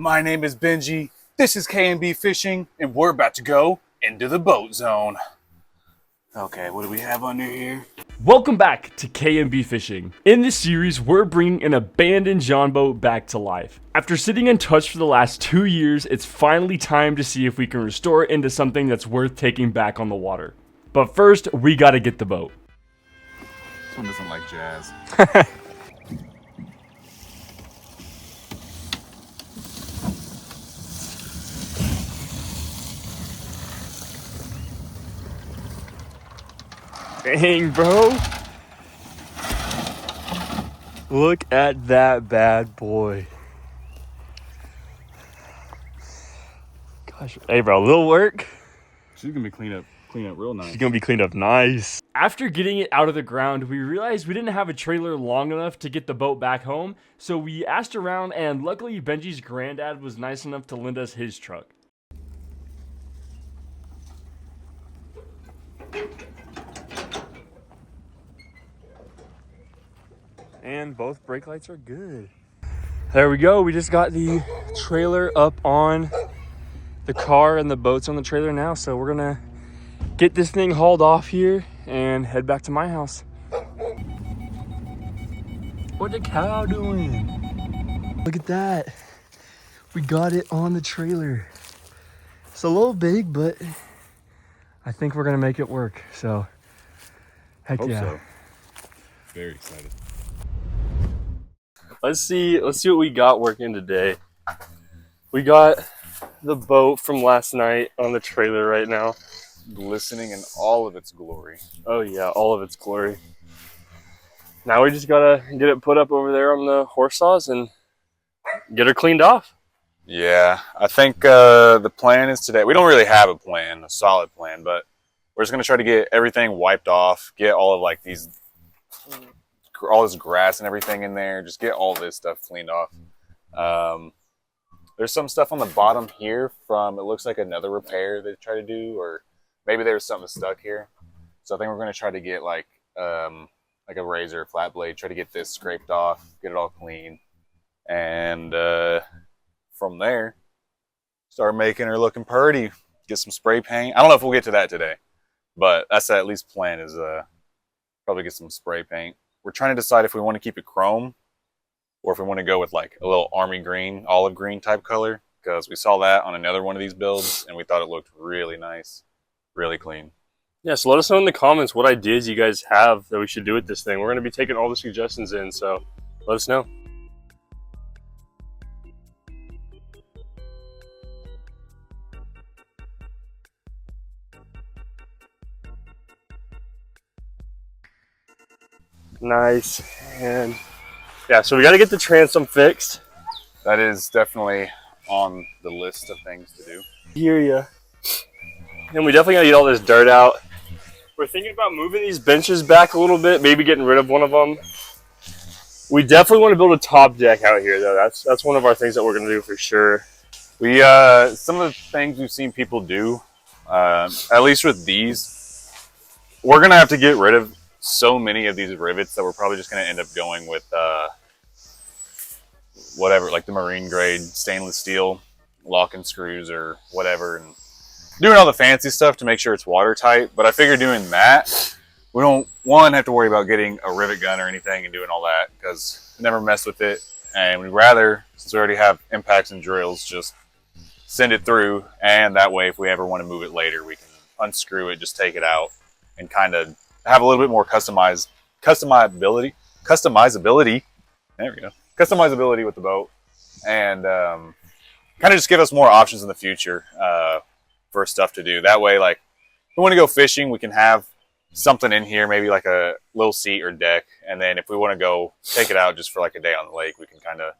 My name is Benji, this is K&B Fishing, and we're about to go into the boat zone. Okay, what do we have under here? Welcome back to K&B Fishing. In this series, we're bringing an abandoned John boat back to life. After sitting untouched for the last 2 years, it's finally time to see if we can restore it into something that's worth taking back on the water. But first, we gotta get the boat. This one doesn't like jazz. Dang, bro. Look at that bad boy. Gosh, hey bro, a little work. She's gonna be cleaned up real nice. She's gonna be cleaned up nice. After getting it out of the ground, we realized we didn't have a trailer long enough to get the boat back home, so we asked around, and luckily Benji's granddad was nice enough to lend us his truck. And both brake lights are good. There we go. We just got the trailer up on the car and the boat's on the trailer now. So we're gonna get this thing hauled off here and head back to my house. What the cow doing? Look at that. We got it on the trailer. It's a little big, but I think we're gonna make it work. So heck Hope yeah. so. Very excited. Let's see what we got working today. We got the boat from last night on the trailer right now. Glistening in all of its glory. Oh yeah, all of its glory. Now we just gotta get it put up over there on the horse saws and get her cleaned off. Yeah, I think the plan is today. We don't really have a plan, a solid plan, but we're just gonna try to get everything wiped off, get all of like all this grass and everything in there, just get all this stuff cleaned off. There's some stuff on the bottom here from, it looks like another repair they tried to do, or maybe there was something stuck here. So I think we're going to try to get like a razor, flat blade, try to get this scraped off, get it all clean. And from there, start making her looking pretty, get some spray paint. I don't know if we'll get to that today, but that's at least plan is probably get some spray paint. We're trying to decide if we want to keep it chrome or if we want to go with like a little army green, olive green type color, because we saw that on another one of these builds and we thought it looked really nice, really clean. Yeah, so let us know in the comments what ideas you guys have that we should do with this thing. We're going to be taking all the suggestions in, so let us know. Nice. And yeah, so we got to get the transom fixed. That is definitely on the list of things to do. Hear ya. And we definitely got to get all this dirt out. We're thinking about moving these benches back a little bit, maybe getting rid of one of them. We definitely want to build a top deck out here, though. That's one of our things that we're going to do for sure. We some of the things we've seen people do, at least with these, we're going to have to get rid of so many of these rivets that we're probably just going to end up going with whatever, like the marine grade stainless steel lock and screws or whatever, and doing all the fancy stuff to make sure it's watertight. But I figure doing that, we don't have to worry about getting a rivet gun or anything and doing all that, because we never mess with it, and we'd rather, since we already have impacts and drills, just send it through, and that way if we ever want to move it later, we can unscrew it, just take it out, and kind of have a little bit more customizability. There we go. Customizability with the boat, and kind of just give us more options in the future for stuff to do. That way, like, if we want to go fishing, we can have something in here, maybe like a little seat or deck, and then if we want to go take it out just for like a day on the lake, we can kind of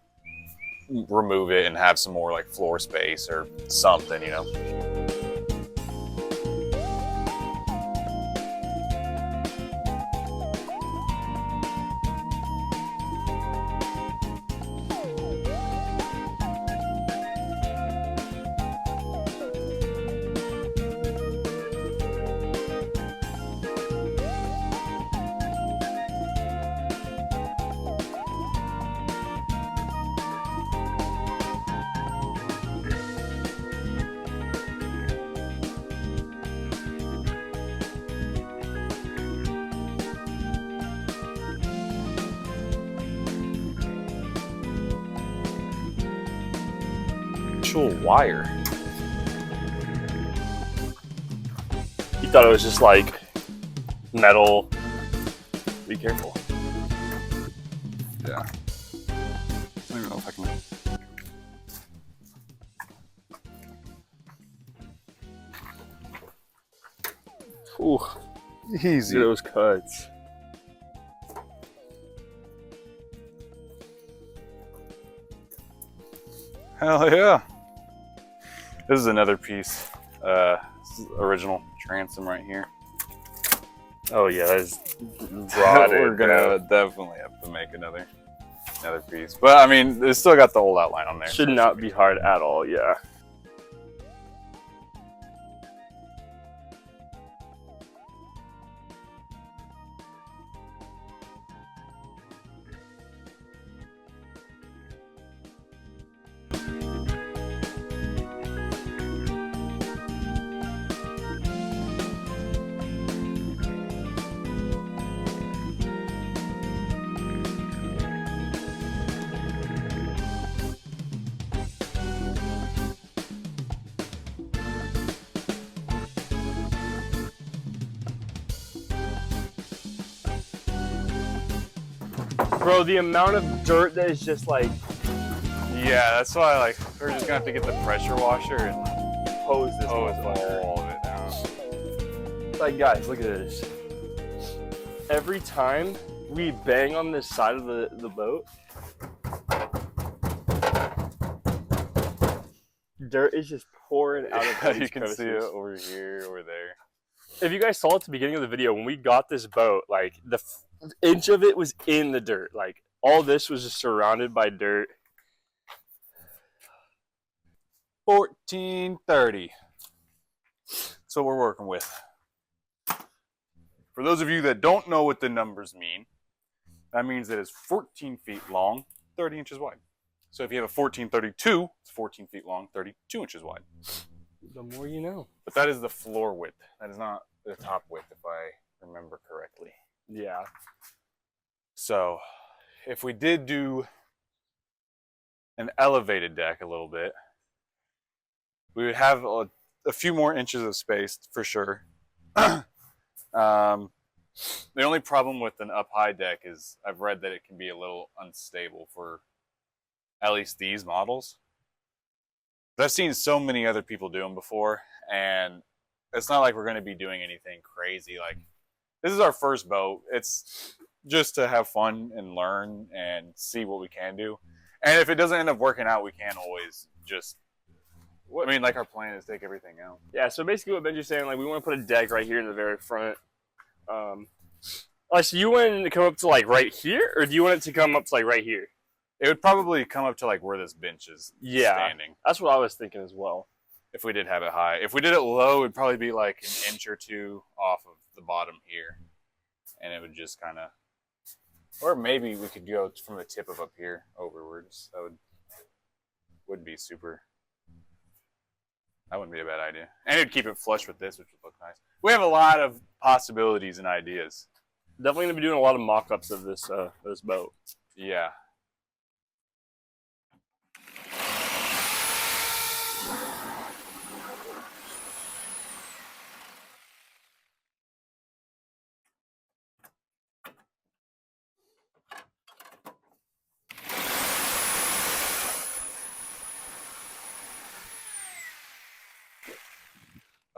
remove it and have some more like floor space or something, you know. actual wire. You thought it was just like metal. Be careful. Yeah. I don't even know if I can. Ooh, Easy. those cuts. Hell yeah. This is another piece. This is original transom right here. Oh yeah, that's rotted. We're gonna definitely have to make another piece. But I mean, it's still got the old outline on there. Should not be hard at all, yeah. Bro, the amount of dirt that is just like Yeah, that's why like we're just gonna have to get the pressure washer and hose this hose motherfucker. all of it down. Like, guys, look at this. Every time we bang on this side of the boat, dirt is just pouring out of all these You can see it crevices. over here, over there. If you guys saw at the beginning of the video, when we got this boat, like the inch of it was in the dirt. Like all this was just surrounded by dirt. 1430. That's what we're working with. For those of you that don't know what the numbers mean, that means that it's 14 feet long, 30 inches wide. So if you have a 1432, it's 14 feet long, 32 inches wide. The more you know. But that is the floor width. That is not the top width, if I remember correctly. Yeah. So if we did do an elevated deck a little bit, we would have a few more inches of space for sure. The only problem with an up high deck is I've read that it can be a little unstable for at least these models. But I've seen so many other people do them before, and it's not like we're going to be doing anything crazy. Like, this is our first boat. It's just to have fun and learn and see what we can do. And if it doesn't end up working out, we can always just, I mean, like, our plan is take everything out. Yeah, so basically what Benji's saying, like, we want to put a deck right here in the very front. So you want it to come up to, like, right here, or do you want it to come up to, like, right here? It would probably come up to, like, where this bench is standing. That's what I was thinking as well. If we did have it high. If we did it low, it'd probably be, like, an inch or two off of the bottom here. And it would just kind of, or maybe we could go from the tip of up here overwards. That would be super. That wouldn't be a bad idea. And it'd keep it flush with this, which would look nice. We have a lot of possibilities and ideas. Definitely going to be doing a lot of mock-ups of this boat. Yeah.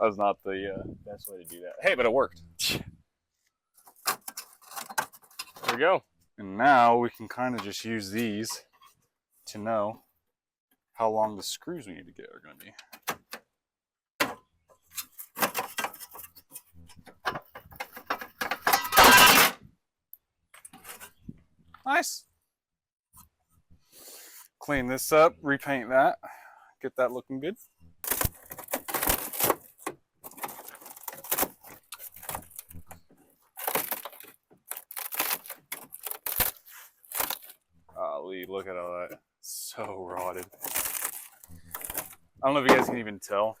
That was not the best way to do that. Hey, but it worked. There we go. And now we can kind of just use these to know how long the screws we need to get are going to be. Nice. Clean this up, repaint that, get that looking good. Golly, look at all that. So rotted. I don't know if you guys can even tell.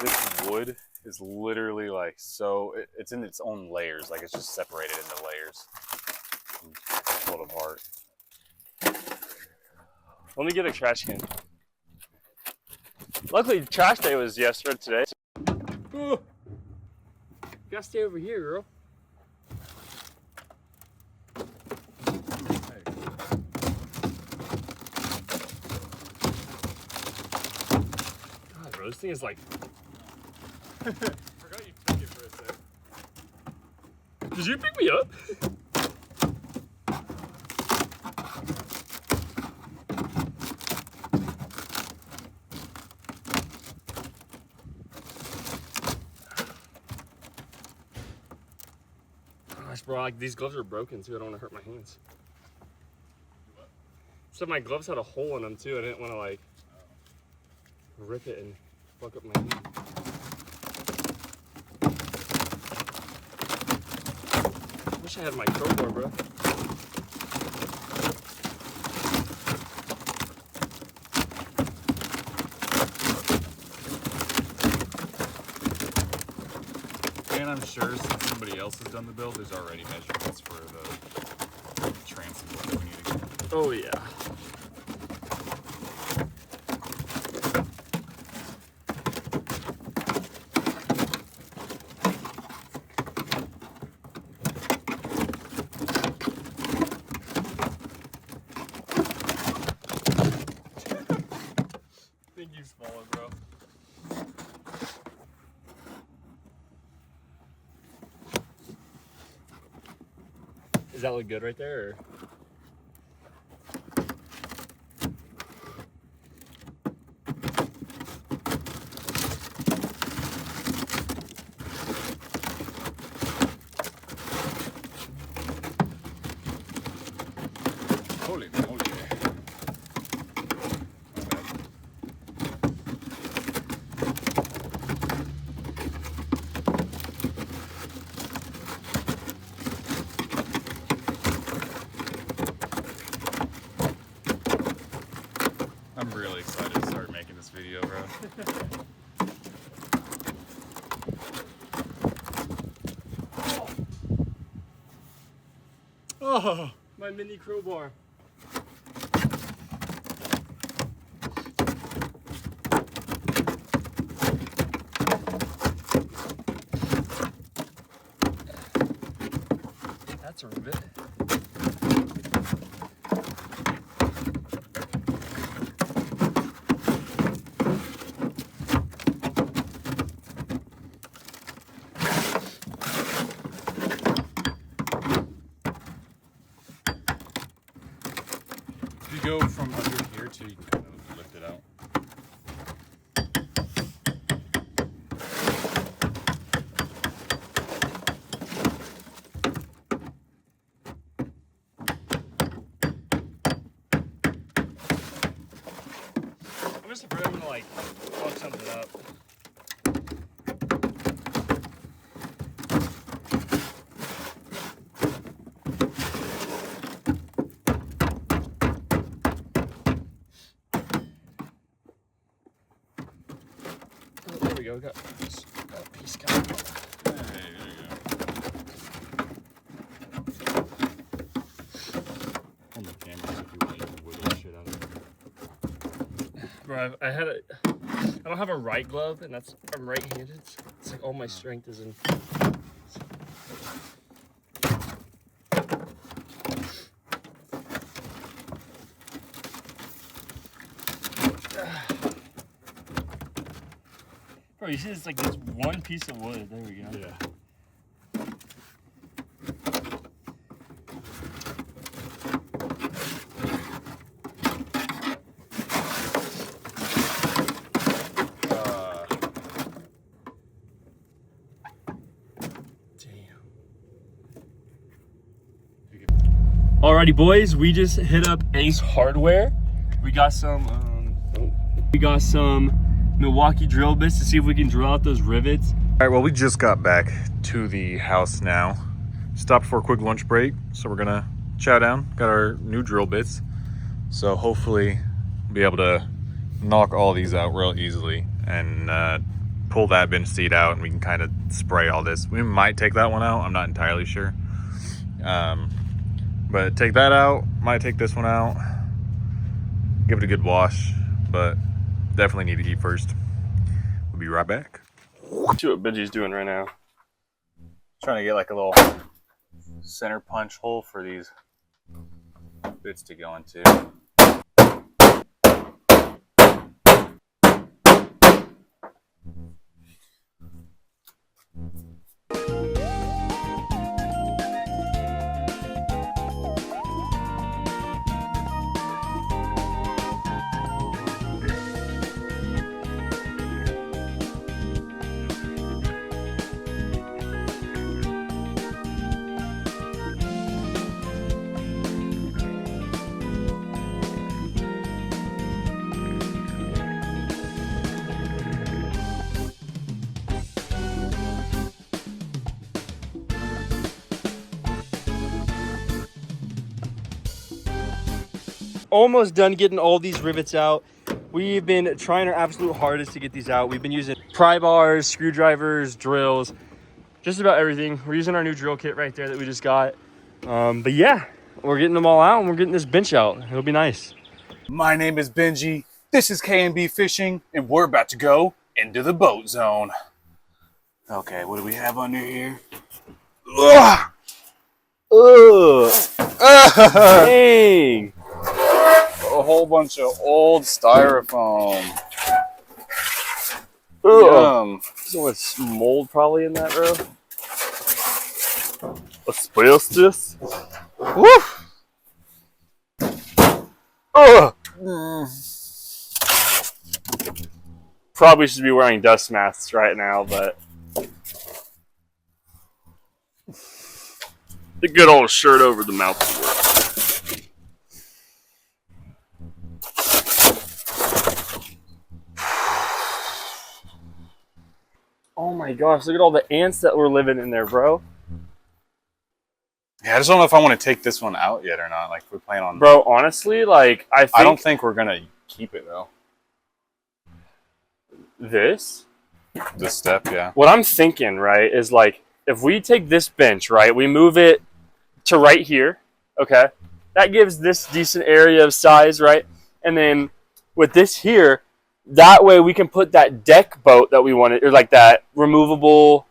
This wood is literally like so, it's in its own layers, like it's just separated into layers. Pull it apart. Let me get a trash can. Luckily, trash day was yesterday. Today. Ooh. You gotta stay over here, girl. God, bro, this thing is like. Forgot you took it for a sec. Did you pick me up? Gosh, bro, like these gloves are broken too. I don't want to hurt my hands. So my gloves had a hole in them too. I didn't want to like rip it and fuck up my hand. I wish I had my crowbar, bro. And I'm sure since somebody else has done the build, there's already measurements for the transom that we need to get. Oh yeah. I think you've fallen, bro. Does that look good right there? Or? Holy moly. I'm really excited to start making this video, bro. Oh, my mini crowbar. That's a rivet. If you go from under here to you can kind of lift it out. I'm just afraid I'm gonna like fuck something up. Oh, there we go. We got a piece coming. Hey, there you go. On the cameras if you want to wiggle shit out of it. Bro, I don't have a right glove, and I'm right-handed. It's like all my strength is in. Bro, you see, it's like this one piece of wood. There we go. Yeah. Alrighty, boys, we just hit up Ace Hardware. We got some Milwaukee drill bits to see if we can drill out those rivets. All right, well, we just got back to the house now. Stopped for a quick lunch break, so we're gonna chow down. Got our new drill bits, so hopefully be able to knock all these out real easily and pull that bench seat out, and we can kind of spray all this. We might take that one out. I'm not entirely sure. But take that out, might take this one out, give it a good wash, but definitely need to eat first. We'll be right back. See what Benji's doing right now. Trying to get like a little center punch hole for these bits to go into. Almost done getting all these rivets out. We've been trying our absolute hardest to get these out. We've been using pry bars, screwdrivers, drills, just about everything. We're using our new drill kit right there that we just got. But yeah, we're getting them all out and we're getting this bench out. It'll be nice. My name is Benji. This is K&B Fishing, and we're about to go into the boat zone. Okay, what do we have under here? Ugh! Ugh! Dang! A whole bunch of old styrofoam. Ugh. So much mold probably in that, bro. Asbestos. Woo! Ugh. Probably should be wearing dust masks right now, but the good old shirt over the mouth will work. Oh my gosh, look at all the ants that were living in there, bro. Yeah, I just don't know if I want to take this one out yet or not. Like, we plan on... Bro, honestly, like, I don't think we're going to keep it, though. This step, yeah. What I'm thinking, right, is like, if we take this bench, right, we move it to right here, okay? That gives this decent area of size, right? And then with this here, that way we can put that deck boat that we wanted, or like that removable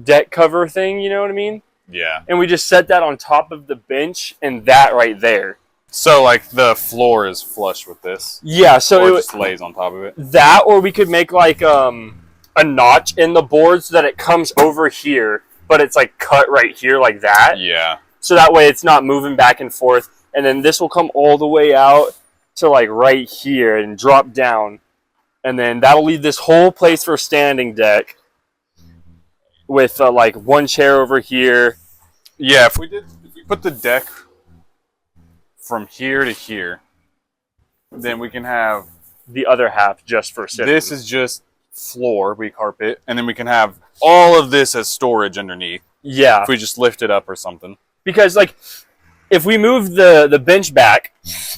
deck cover thing, you know what I mean? Yeah. And we just set that on top of the bench and that right there. So, like, the floor is flush with this? Yeah, so or it just lays on top of it? That, or we could make, like, a notch in the board so that it comes over here, but it's, like, cut right here like that. Yeah. So that way it's not moving back and forth. And then this will come all the way out to, like, right here and drop down. And then that'll leave this whole place for a standing deck with, like, one chair over here. Yeah, if we put the deck from here to here, then we can have the other half just for sitting. This is just floor, we carpet, and then we can have all of this as storage underneath. Yeah. If we just lift it up or something. Because, like, if we move the bench back,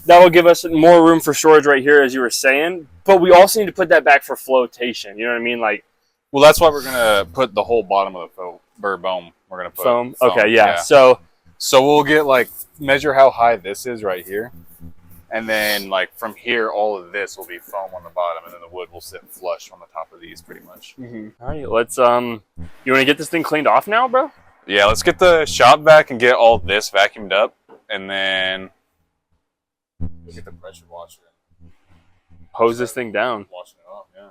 that will give us more room for storage right here, as you were saying. But we also need to put that back for flotation. You know what I mean? Like, well, that's why we're gonna put the whole bottom of the foam. We're gonna put foam. Okay, yeah. So we'll get, like, measure how high this is right here, and then, like, from here, all of this will be foam on the bottom, and then the wood will sit flush on the top of these, pretty much. Mm-hmm. All right, let's you want to get this thing cleaned off now, bro? Yeah, let's get the shop vac and get all this vacuumed up, and then we'll get the pressure washer and hose this thing down. Washing it off, yeah.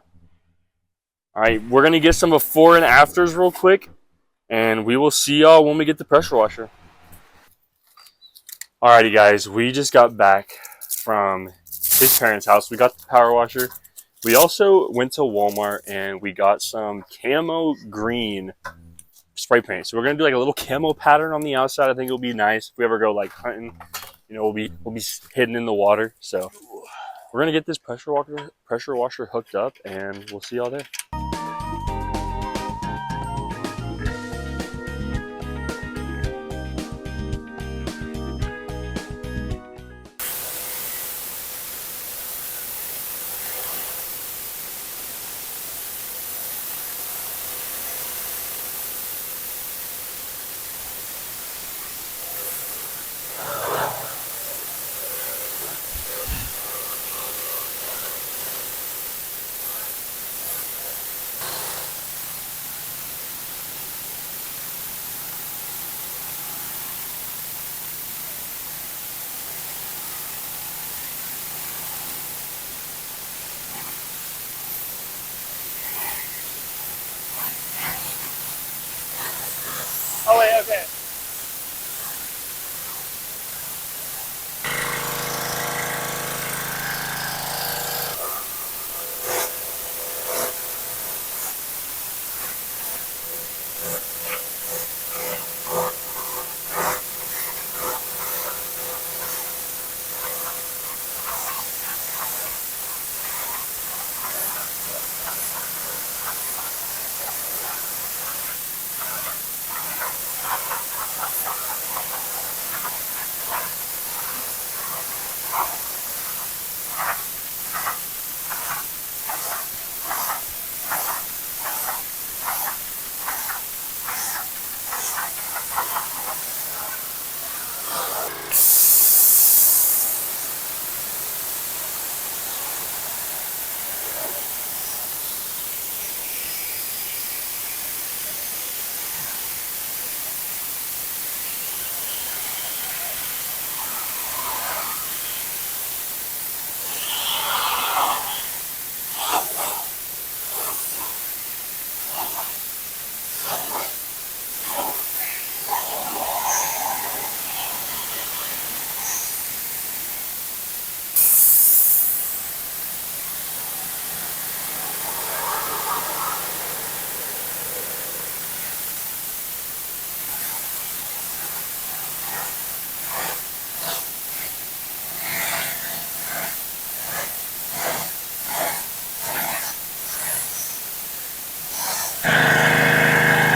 All right, we're gonna get some before and afters real quick, and we will see y'all when we get the pressure washer. Alrighty, guys, we just got back from his parents' house. We got the power washer. We also went to Walmart and we got some camo green spray paint. So we're gonna do like a little camo pattern on the outside. I think it'll be nice if we ever go like hunting. You know, we'll be hidden in the water. So we're gonna get this pressure washer hooked up, and we'll see y'all there.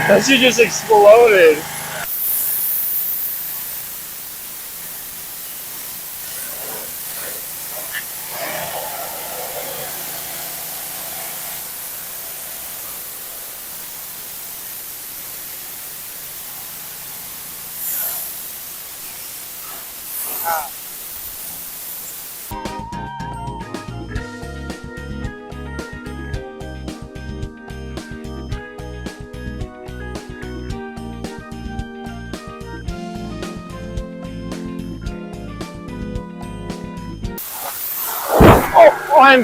That shit just exploded.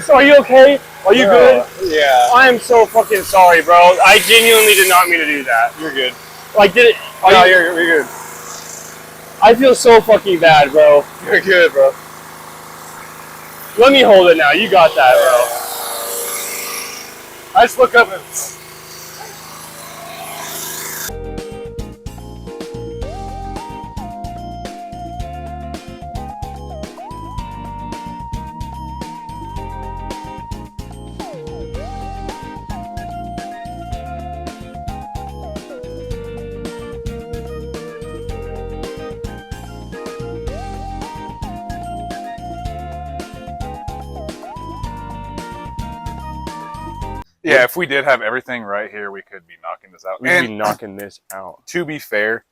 Are you okay? Are you good? Yeah. I am so fucking sorry, bro. I genuinely did not mean to do that. You're good. Like, did it? You're good. I feel so fucking bad, bro. You're good, bro. Let me hold it now. You got that, bro. I just look up and... Yeah, if we did have everything right here, we could be knocking this out. We'd be knocking this out. To be fair,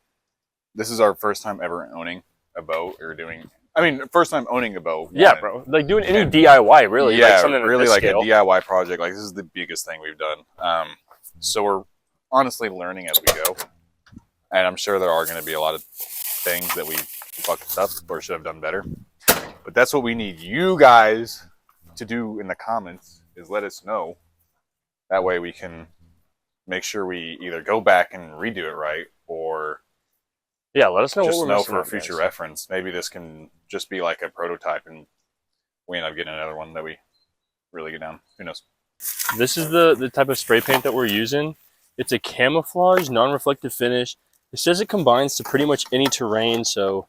this is our first time ever owning a boat or doing. I mean, first time owning a boat. Yeah, bro. Like doing any DIY, really. Yeah, like something really this like scale. a DIY project. Like this is the biggest thing we've done. So we're honestly learning as we go, and I'm sure there are going to be a lot of things that we fucked up or should have done better. But that's what we need you guys to do in the comments is let us know. That way we can make sure we either go back and redo it right or yeah, let us know just what we're know missing for out, future guys. reference. Maybe this can just be like a prototype and we end up getting another one that we really get down. Who knows? This is the type of spray paint that we're using. It's a camouflage, non-reflective finish. It says it combines to pretty much any terrain, so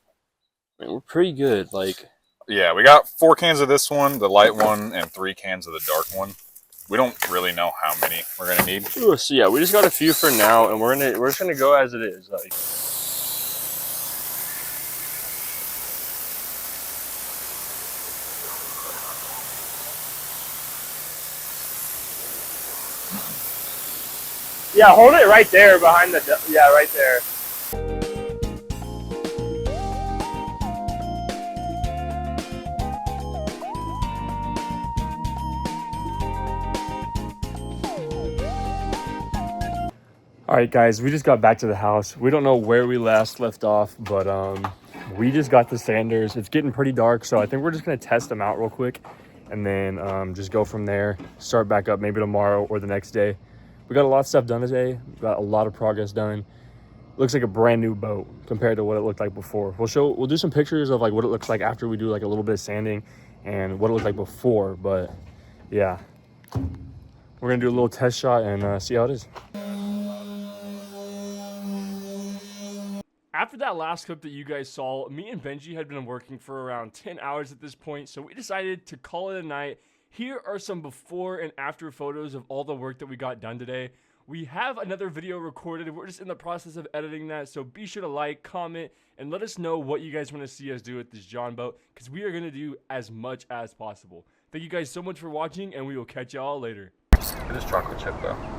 I mean, we're pretty good. Like, yeah, we got 4 cans of this one, the light one, and 3 cans of the dark one. We don't really know how many we're gonna need. so yeah, we just got a few for now, and we're just gonna go as it is. Like, yeah, hold it right there behind the right there. All right, guys, we just got back to the house. We don't know where we left off, but we just got the sanders. It's getting pretty dark, so I think we're just gonna test them out real quick and then just go from there, start back up maybe tomorrow or the next day. We got a lot of stuff done today. We got a lot of progress done. Looks like a brand new boat compared to what it looked like before. We'll do some pictures of like what it looks like after we do like a little bit of sanding and what it looked like before, but yeah. We're gonna do a little test shot and see how it is. After that last clip that you guys saw, me and Benji had been working for around 10 hours at this point, so we decided to call it a night. Here are some before and after photos of all the work that we got done today. We have another video recorded. We're just in the process of editing that, so be sure to like, comment, and let us know what you guys want to see us do with this John boat, because we are going to do as much as possible. Thank you guys so much for watching, and we will catch y'all later. It is chocolate chip though.